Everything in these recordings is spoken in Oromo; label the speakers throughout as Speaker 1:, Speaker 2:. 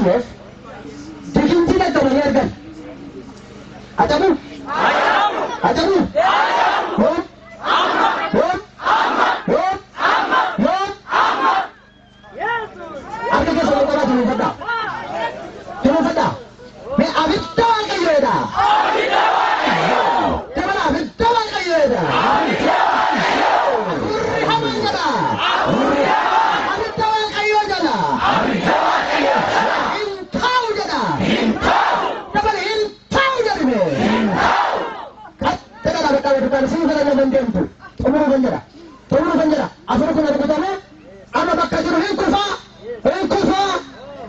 Speaker 1: arganneef digintii dadhabanii argan. Ajabu! Ajabu! Yoom? Yoom? Yoom? Yoom? Harka keessa ol qabaa jiruufadhaa. Jiruufadhaa. Mee abidda waaqayyoodha. Dabala abidda waaqayyoodha. Gurri hamaan jala. Abidda waaqayyoo jala. Hin taa'u jedha. Dabala hin taa'u jedhime. Dabala abidda waaqayyoodha. Siin kana nama hin deemtu. Xumuruu kan jedha. Xumuruu kan jedha. Afur kun argatame amma bakka jiru hin kufaa. Hin kufaa.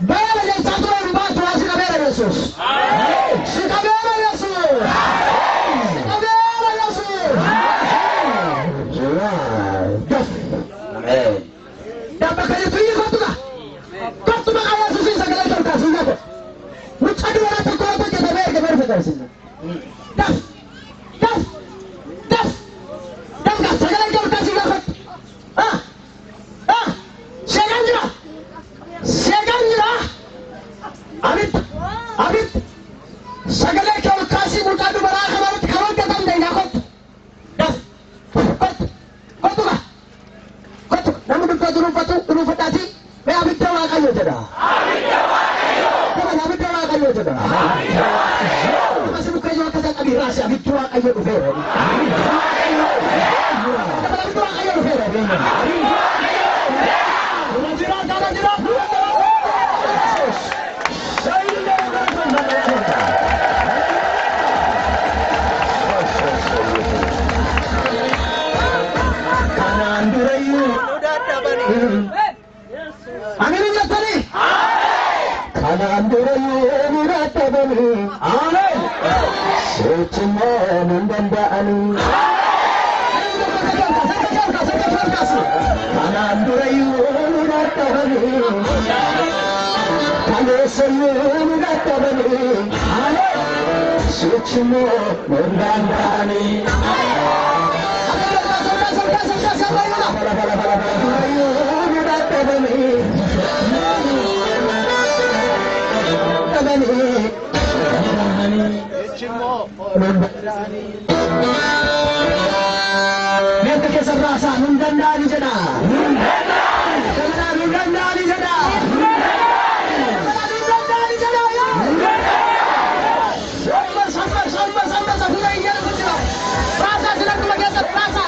Speaker 1: Beela jechaa ture hin baatu waa si qabeera Yesuus. Si qabeera Yesuus. Si qabeera Yesuus. Dabba kanyatu hii kottuka. Kottu maqaa Yesuusiin sagalee tolkaasuu nyaata. Mucaa dubaraa tokko yoo hojjetamee erga merfe qabsiisa. Daf. Daf. Daf. Dafka sagalee tolkaasuu gaafatu. Seeqaan jira. Seeqaan jira. Abidda. Abidda. Sagalee tolkaasii mucaa dubaraa kanarratti kan hojjetamte yaa kottu. Daf. Kottu. Kottuka. Kottu. Namni dubbii dunuufadhaati. Mee abidda waaqayyo jedha. Abidda waaqayyo. Dabala abidda waaqayyo jedha. Abidda waaqayyo. Ammas mukayyoo akka isaa qabiiraasi abidda waaqayyo dhufeera. Abidda waaqayyo. Dabala abidda waaqayyo dhufeera. Abidda waaqayyo. Jira jira jira. Kanaan durayyuu Amin jettanii. Kanaan durayyuu dadhabanii. Sochimmoo hin danda'anii. Kanaan durayyuu dadhabanii. Kaleessayyuu dadhabanii. Sochimmoo hin danda'anii. Mereka kesan rasa nundandani jeda. Nundandani jeda. Nundandani jeda ya. Sampai sahura ingat saja. Rasa sedang kebagian rasa.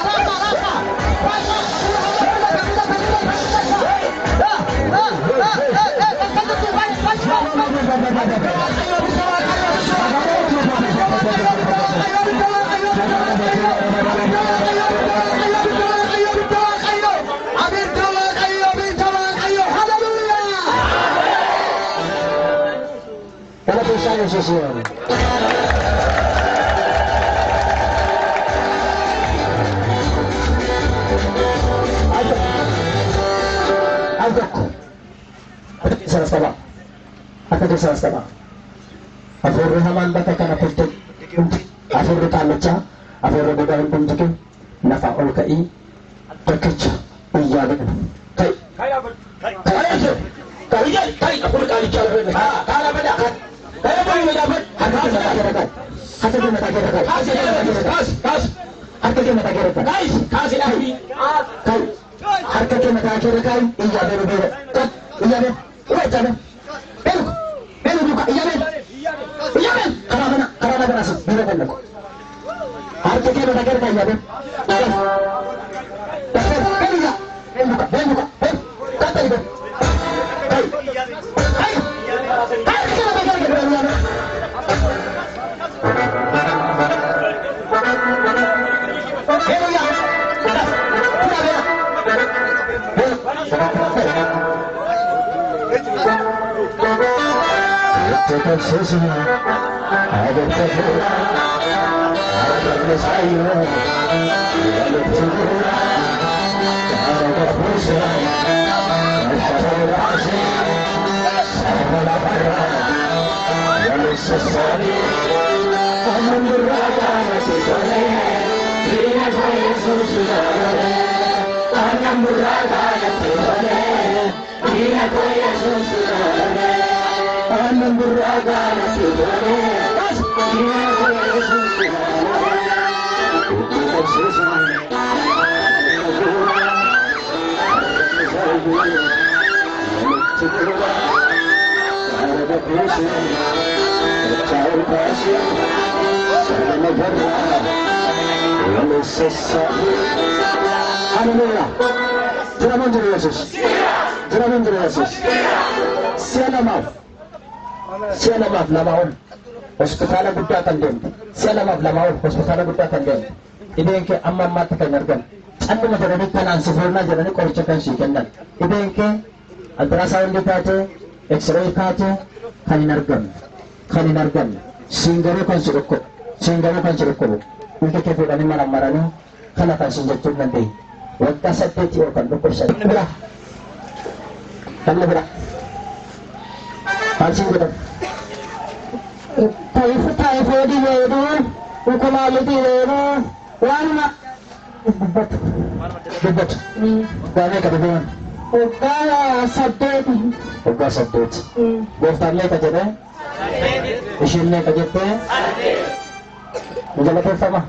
Speaker 1: Sesuatu. Ada kisah sahabat. Afur haman bata kana putih. Afur tanacha. Afur bedahan pun nafa ol kai. Terkeja. Iya benar. Kai. Kai. Aku kali jalan. Kalau beda kan. Kaya boleh mendapat harga mata kira-kira. Harga mata kira-kira. Kas. Harga mata kira-kira. Guys, kasih lagi. Kai. Harga mata kira-kira. Iya benar. Kat. Iya benar. Wait, jangan. Belu buka. Iya benar. Iya benar. Karena berasa. Benar benar. Harga mata kira-kira. Iya benar. Belu ya. Belu buka. Kata itu. Kai. Anam burragaan sibiiree. Haleluya. Jiraman jiru Yesus. Jiraman jiru Yesus. Siya namaaf lamaon. Hospitaala guddaa kan deemte. Siya namaaf lamaon. Hospitaala guddaa kan deemte. Dhibeen kee amma ammaatti kan argan. Calluma jedhanii kanaan si fuurnaa jedhanii qoricha kan sii kennan. Dhibeen kee altiraasaawundii taatee, eksiree taatee kan hin argamne. Kan hin argamne. Siin garuu kan si dhukkubu. Siin garuu kan si dhukkubu. Hundi kee fuudhanii marammaranii kana kan siin jechuu hin dandeenye. Waggaa 8 yookaan dhukkubsate. Namni bira. Maal siin jedhamu? Taayifoodii weeduu, dhukkubaallitii weeduu, waanuma dubbatu. Waggaa meeqa dubbatan? Waggaa 8. Waggaa 8. Gooftaan meeqa jedhee? Isheen meeqa jettee? Ni galateeffama?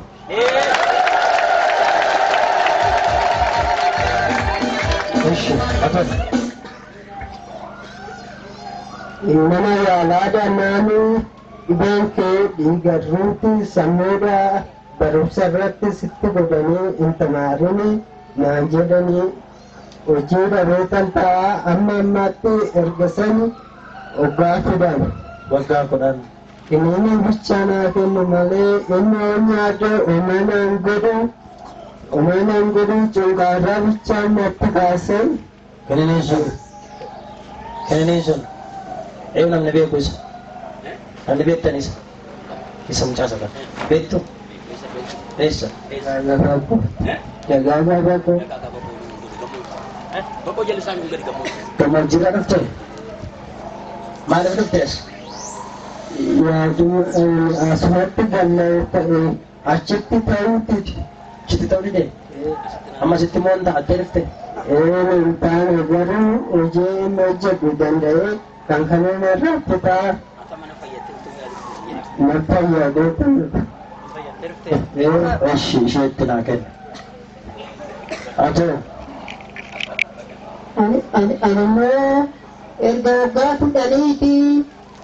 Speaker 1: Ishi, atas. Nama yaalaadha naannoo dhibeen kee dhiigarruuti sammuudha barumsa irratti sitti godhanii hin tamaarini naan jedhanii hojii dhabeetan ta'a amma ammaatti ergasanii waggaa 10. Waggaa 10. Inni bichaa naa kennu malee inni nyaata uummanaan godhu cunqaaraa bichaa natti baasan. Kennanii sun eeyu namni beeku isa. Namni beektan isa. Isa mucaasa kan. Beektu? Eessa? Dagaagaa bakka. Bakka jala isaan gadi gamoo. Gammoojjiidhaan dhufte? Maaliif dhuftees? Yaaduu asumatti gallee ta'e achitti ta'uuti. Achitti ta'uu dide? Amma sitti moo hin ta'attee dhufte? Hin taane garuu hojii inni hojjetu danda'ee kan kanaan irratti ta'a. Na fayyadee ta'udha. Eshi isheetti naa kenna. Atoo. Ani immoo erga waggaa 10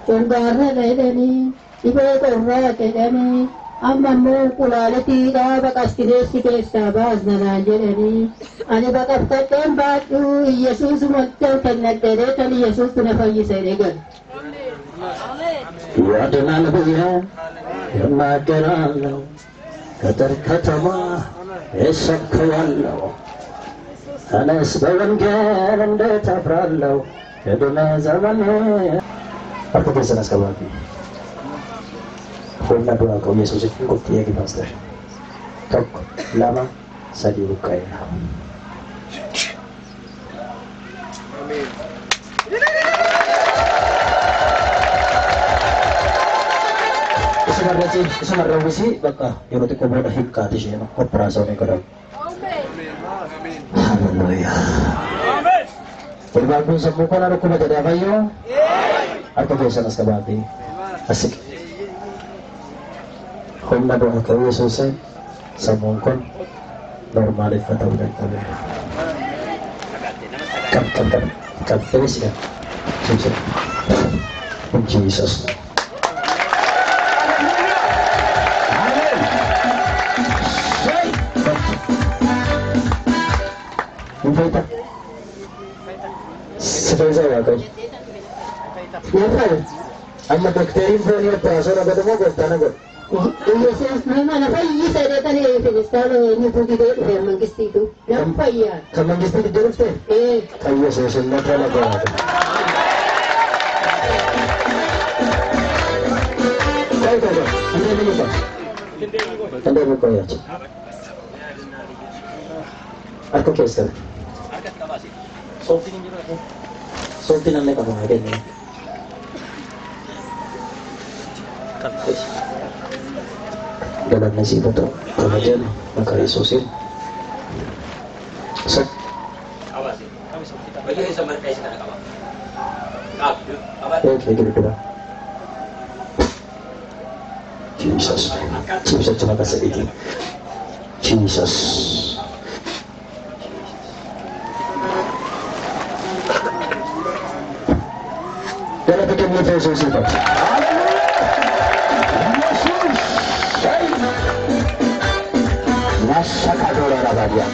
Speaker 1: cunqaarra jedhanii dhibee qorraa jedhanii amma immoo qulaalitii dhaaba qastireessi keessaa baasnanaan jedhanii ani baqaffadheen baadhuu Iyesuusumatti kennadhee kan Iyesuustu na fayyise eegan. ያድናል ብዬ እናገራለሁ ገጠር ከተማ እሰብከዋለሁ እኔስ በወንጌል እንዴት አፍራለሁ ዕድሜ ዘመኔ አርተከሰን አስከባቢ ሁላ ዱዓ ቀው ኢየሱስ ይቆጥ የግባስተሽ ተክ ላማ ሰዲው ካይና አሜን Semarrawisi baka yoro te koboda hikkati sheno operazione kada. Haleluya. Amen. Berbabun semua kan aku baca dia bayo. Aku biasa nas kabati. Asik. Homna doa ke Yesus semua kan normal itu udah tahu. Kam terus ya. Sukses. In Jesus. Baita. Sebenarnya saya kan. Kenapa? Amma dokterin phone ya prasona gadamo gostana god. Yesus nama apa ini saya tadi Filistano ini pergi ke Mangisti itu. Nampak ya? Ke Mangisti di dalam sih? Kayu Yesus nama apa? Baik. Ini apa? Anda buka ya. Aku kesel. Solti nanti kamu ada nih. Kampus. Dalam nasi betul. Kemudian maka Yesusin. Set. Awasi. Kami solti. Bagi sama kayak sekarang kawan. Kau, apa Jesus. Jesus cuma kasih ini. Jesus. Jangan bikin dia Yesus itu. Masa kado orang dia.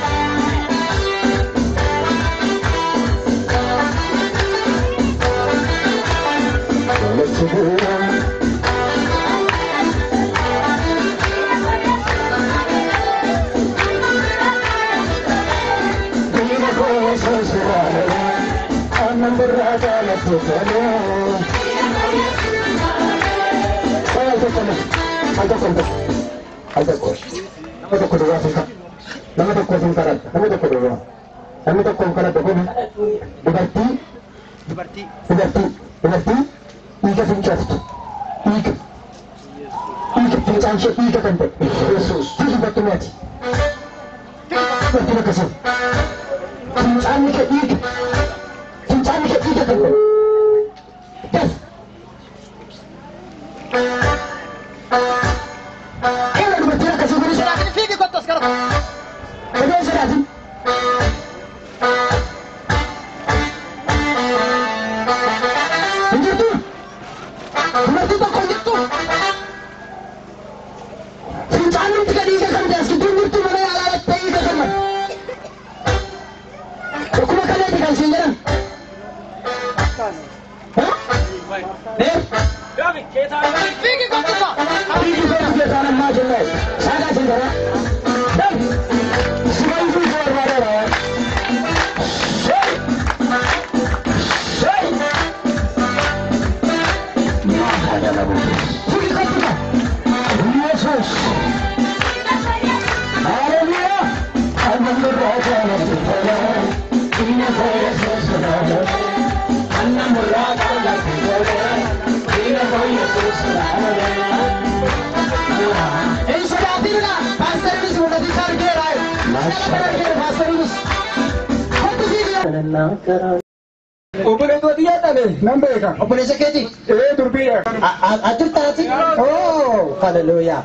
Speaker 1: Oh, hallelujah.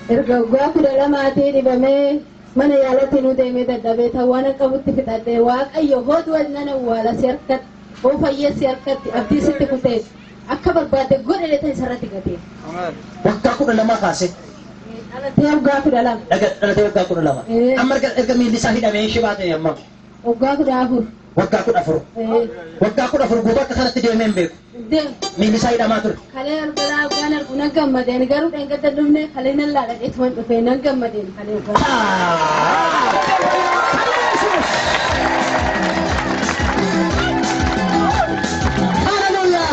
Speaker 2: Erga waggaa 12 dhibamee mana yaalatti nu deemee dadhabee tawwaan qabutti fixadhee waaqayyo hootu walnana awwaala si harkatti oo fayyessi harkatti abdii sitti kutee akka barbaadde godhe ta'e sarratti gatee.
Speaker 1: Waggaa 12 kaase.
Speaker 2: Dhalatee waggaa 12.
Speaker 1: Dhalatee waggaa 12. Amma erga miilli isaa hidhamee shibaate amma.
Speaker 2: Waggaa 14.
Speaker 1: Waggaa 14. Waggaa 14 guutuu akka kanatti deemee hin beeku. Miilli isaa hidhamaa ture.
Speaker 2: Kalee argaa waan argu nan gammadeen garuu dheengadda dhumne kalee nan laadhadheetu waan dhufee nan gammadeen kalee
Speaker 1: Hallelujah!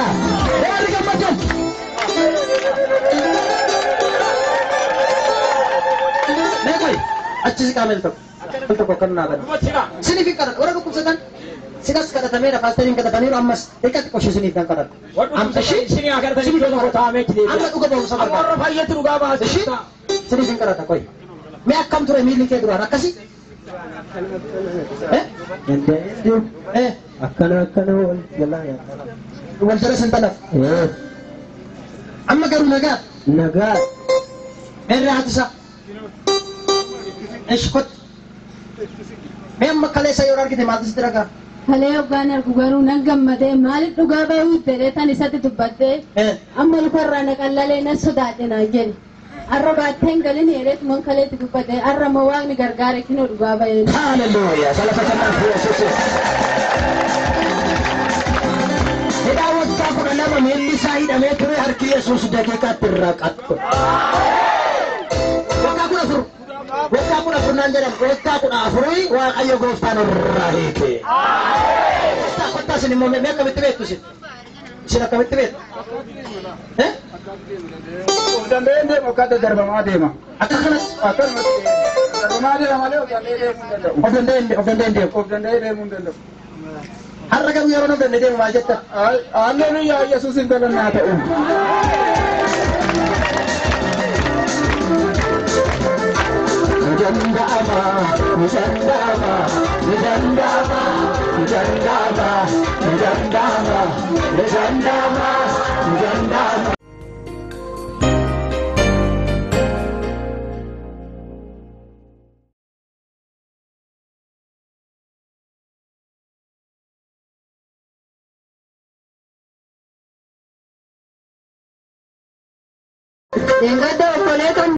Speaker 1: Warri gammadan! Meeqoy achisi qaamel tokko kan naaban. Siniif kadhata warra dhukkubsatan sinas kadhatamee paastariin kadhataniiru ammas dhiqatti qoshii siniif kan kadhata. Sinii agartanii tokko taa'amee jireenya. Amma dhuga ba'umsa barbaada. Warra fayyatti dhugaa baasa. Siniif hin kadhata qoy. Mee akkam ture miilli kee duraan akkasi?
Speaker 3: akkana wal jalaa yaada.
Speaker 1: Wal jala sintalaf. Amma garuu nagaa. Irraa hatisa. Eshkot. Mee amma kaleessa yoo argite maaltu sitti dhagaa?
Speaker 2: kalee hoggaan argu garuu nan gammadee maaliif dhugaa bahuu jedhee tan isatti dubbattee amma lukarraa naqallalee na sodaadhe naan jedhe arra baatteen galin jedheetu man kaleetti dubbattee arra moo waaqni gargaare kinoo dhugaa bahee.
Speaker 1: Hallelujah. Salafatanaa fi Yesuusis. Hidhaa waggaa 12 miilli isaa hidhamee ture harki Yesuus daqiiqaatti irraa qaxxe. Waggaa 14. Waggaa 14 naan jedhamu waggaa 14 waaqayyo gooftaan irraa hiike. Kottaa sin immoo mee akkamitti beektu sin? Sin akkamitti beektu?
Speaker 3: Of danda'een deema akka adda darbamaa deema.
Speaker 1: Akka kanatti?
Speaker 3: Akkanumatti darbamaa deema malee of danda'ee deemuu hin danda'u.
Speaker 1: Of danda'een deemu.
Speaker 3: Of danda'ee deemuu hin danda'u.
Speaker 1: Har'a garuu yeroo of danda'ee deemu maal jetta?
Speaker 3: Hallelujaa Yesuusin galannaa ta'u.
Speaker 1: Janda ama
Speaker 2: Dengar deh, boleh kan?